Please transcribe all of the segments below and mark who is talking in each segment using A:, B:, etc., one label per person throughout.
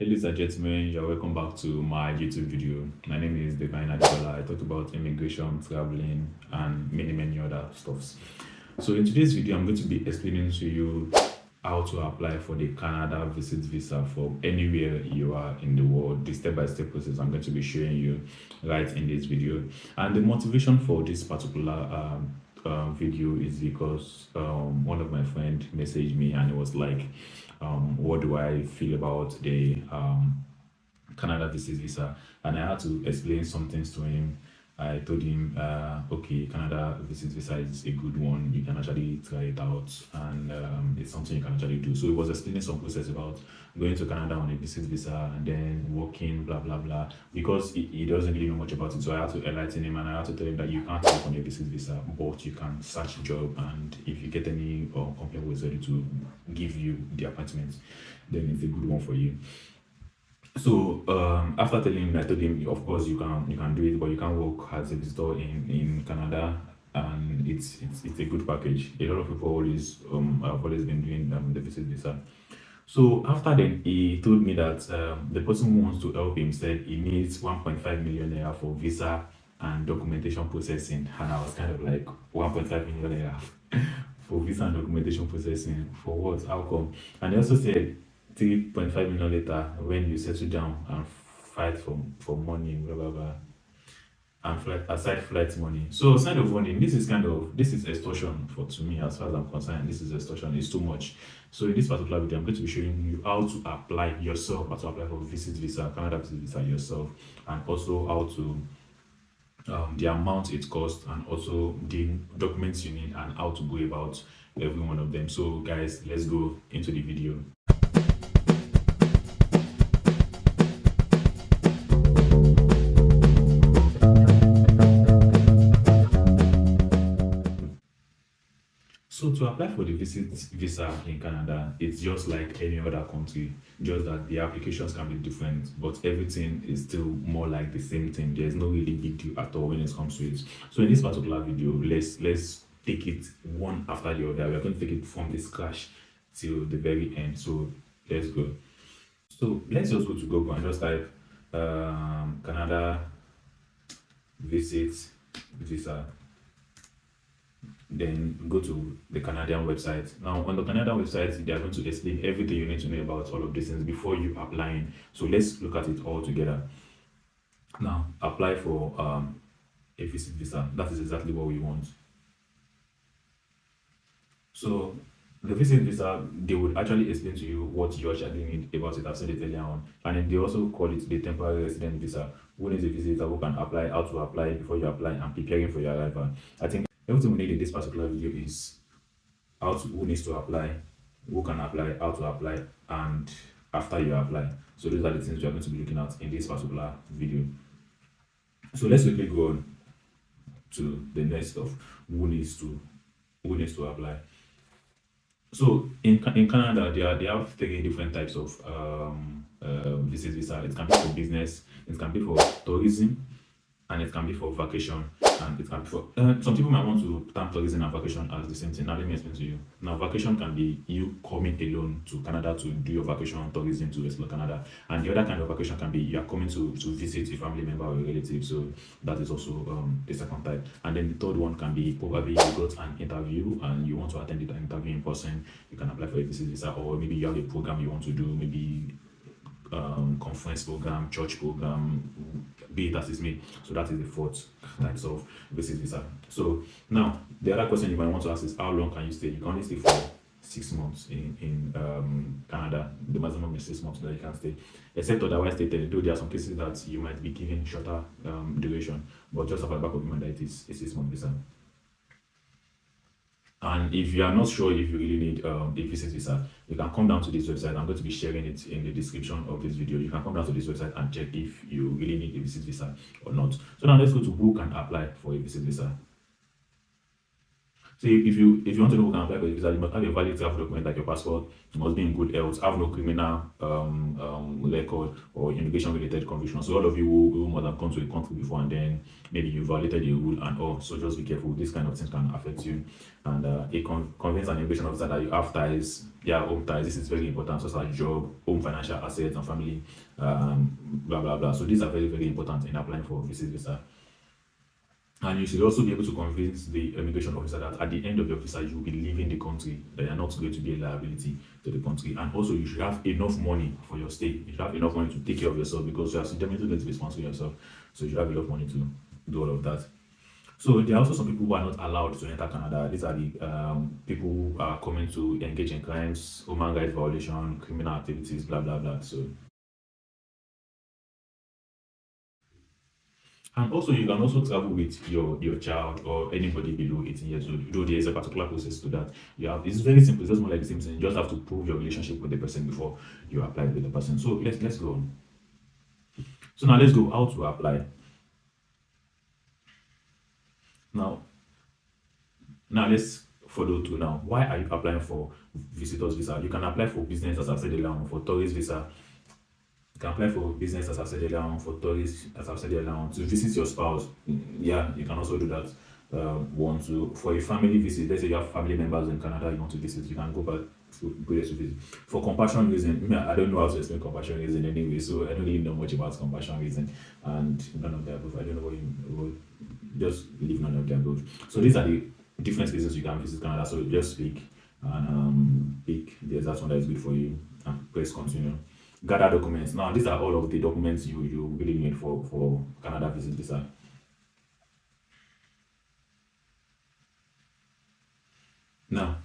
A: Ladies and gentlemen, you're welcome back to my YouTube video. My name is DivineAdebola. I talk about immigration, traveling, and many other stuffs. So in today's video, I'm going to be explaining to you how to apply for the Canada visit visa for anywhere you are in the world. The step-by-step process I'm going to be showing you right in this video. And the motivation for this particular video is because one of my friends messaged me and it was like, what do I feel about the Canada visit visa? And I had to explain some things to him. I told him, okay, Canada visit visa is a good one. You can actually try it out, and it's something you can actually do. So he was explaining some process about going to Canada on a visit visa and then working, blah blah blah. Because he doesn't really know much about it, so I had to enlighten him and I had to tell him that you can't work on a visit visa, but you can search a job, and if you get any company who is ready to give you the appointment, then it's a good one for you. So after telling him, I told him, of course you can do it, but you can't work as a visitor in Canada, and it's a good package. A lot of people always have always been doing the visit visa. So after then, he told me that the person who wants to help him said he needs 1.5 million naira for visa and documentation processing, and I was kind of like 1.5 million naira for visa and documentation processing for what? How come? And he also said 3.5 million later when you settle down and fight for money, blah blah blah, and aside flight money. So aside of money, this is extortion for to me as far as I'm concerned. This is extortion. It's too much. So in this particular video, I'm going to be showing you how to apply yourself, how to apply for visit visa, Canada visit visa yourself, and also how to the amount it costs, and also the documents you need and how to go about every one of them. So guys, let's go into the video. So to apply for the visit visa in Canada, it's just like any other country, just that the applications can be different, but everything is still more like the same thing. There's no really big deal at all when it comes to it. So in this particular video, let's take it one after the other. We're going to take it from the scratch till the very end. So let's go. So let's just go to Google and just type Canada visit visa, then go to the Canadian website. Now, on the Canadian website, they are going to explain everything you need to know about all of these things before you applying. So let's look at it all together. Now, apply for a visit visa. That is exactly what we want. So the visit visa, they would actually explain to you what you actually need about it. I've said it earlier on. And then they also call it the temporary resident visa. Who needs a visitor, who can apply, how to apply before you apply, and preparing for your arrival. I think everything we need in this particular video is who needs to apply, who can apply, how to apply, and after you apply. So those are the things we are going to be looking at in this particular video. So let's quickly go on to the next of who needs to apply. So in Canada, they have three different types of visit visa. It can be for business, it can be for tourism, and it can be for vacation, and it can be for some people might want to term tourism and vacation as the same thing. Now let me explain to you. Now vacation can be you coming alone to Canada to do your vacation, tourism to explore Canada, and the other kind of vacation can be you are coming to visit a family member or a relative. So that is also the second type. And then the third one can be probably you got an interview and you want to attend the interview in person. You can apply for a visit visa, or maybe you have a program you want to do, maybe conference program, church program, be it as is me. So that is the fourth types of visit visa. So now the other question you might want to ask is how long can you stay? You can only stay for 6 months in Canada. The maximum is 6 months that you can stay, except otherwise stated. Though there are some cases that you might be given shorter duration, but just off the back of your mind that it is a 6 month visa. And if you are not sure if you really need a visit visa, you can come down to this website. I'm going to be sharing it in the description of this video. You can come down to this website and check if you really need a visit visa or not. So now let's go to who can apply for a visit visa. So if you want to know who can apply for a visa, you must have a valid travel document like your passport. You must be in good health, have no criminal record or immigration related conviction. So all of you who must have come to a country before and then maybe you violated a rule and all, so just be careful. This kind of things can affect you. And convince an immigration officer that you have ties, yeah, home ties. This is very important, such as job, home financial assets, and family, blah blah blah. So these are very very important in applying for visit visa. And you should also be able to convince the immigration officer that at the end of your visa, you will be leaving the country, that you're not going to be a liability to the country. And also, you should have enough money for your stay. You should have enough money to take care of yourself because you are definitely going to be responsible for yourself. So you should have enough money to do all of that. So there are also some people who are not allowed to enter Canada. These are the people who are coming to engage in crimes, human rights violation, criminal activities, blah blah blah. So and also, you can also travel with your child or anybody below 18 years old. Though there is a particular process to that. It's very simple. It's just more like the same thing. You just have to prove your relationship with the person before you apply with the person. So let's go on. So now let's go how to apply. Now let's follow through now. Why are you applying for visitors visa? You can apply for business, as I've said earlier on, for tourist visa. You can apply for business, as I've said earlier on, for tourists, as I've said earlier on, to visit your spouse. Yeah, you can also do that. Want to for a family visit, let's say you have family members in Canada you want to visit, you can go back to go there to visit. For compassion reason, I don't know how to explain compassion reason anyway, so I don't really know much about compassion reason and none of the above. I don't know what you just leave none of the above. So these are the different reasons you can visit Canada. So just pick and pick the exact one that is good for you and press continue. Gather documents. Now these are all of the documents you really need for Canada visit visa. Now,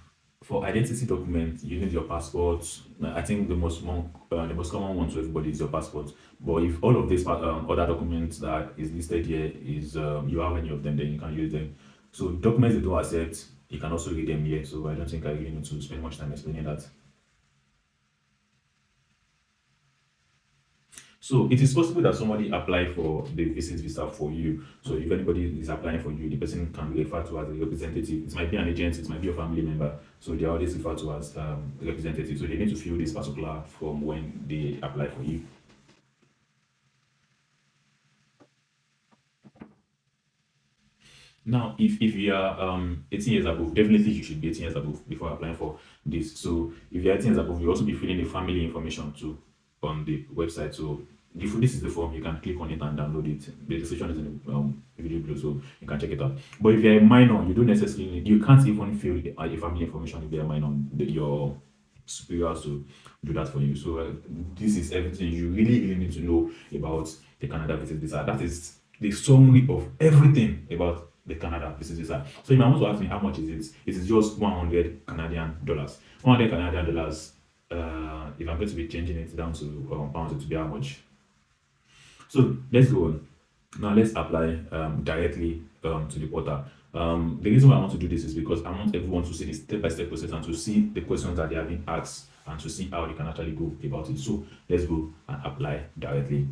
A: for identity documents, you need your passport. I think the most common one to everybody is your passport. But if all of these other documents that is listed here is you have any of them, then you can use them. So documents they don't accept, you can also read them here. So I don't think I really need to spend much time explaining that. So it is possible that somebody apply for the visit visa for you. So if anybody is applying for you, the person can be referred to as a representative. It might be an agent, it might be a family member. So they are always referred to as representative. So they need to fill this particular form when they apply for you. Now, if you are 18 years above, definitely you should be 18 years above before applying for this. So if you're 18 years above, you also be filling the family information too on the website. So if this is the form, you can click on it and download it. The description is in the video below, so you can check it out. But if you're a minor, you don't necessarily need, you can't even fill your family information if you're a minor. Your superiors to do that for you. So this is everything you really need to know about the Canada visit visa. That is the summary of everything about the Canada visit visa. So you might want to ask me how much is it? It is just 100 Canadian dollars. 100 Canadian dollars. If I'm going to be changing it down to pounds, it will be how much? So let's go on. Now let's apply directly to the portal. The reason why I want to do this is because I want everyone to see the step-by-step process and to see the questions that they have been asked and to see how they can actually go about it. So let's go and apply directly.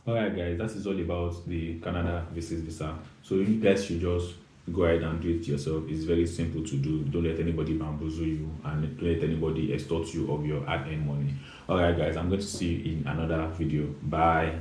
A: Alright, guys, that is all about the Canada visit visa. So you guys should just go ahead and do it yourself. It's very simple to do. Don't let anybody bamboozle you and don't let anybody extort you of your hard-earned money. Alright, guys, I'm going to see you in another video. Bye.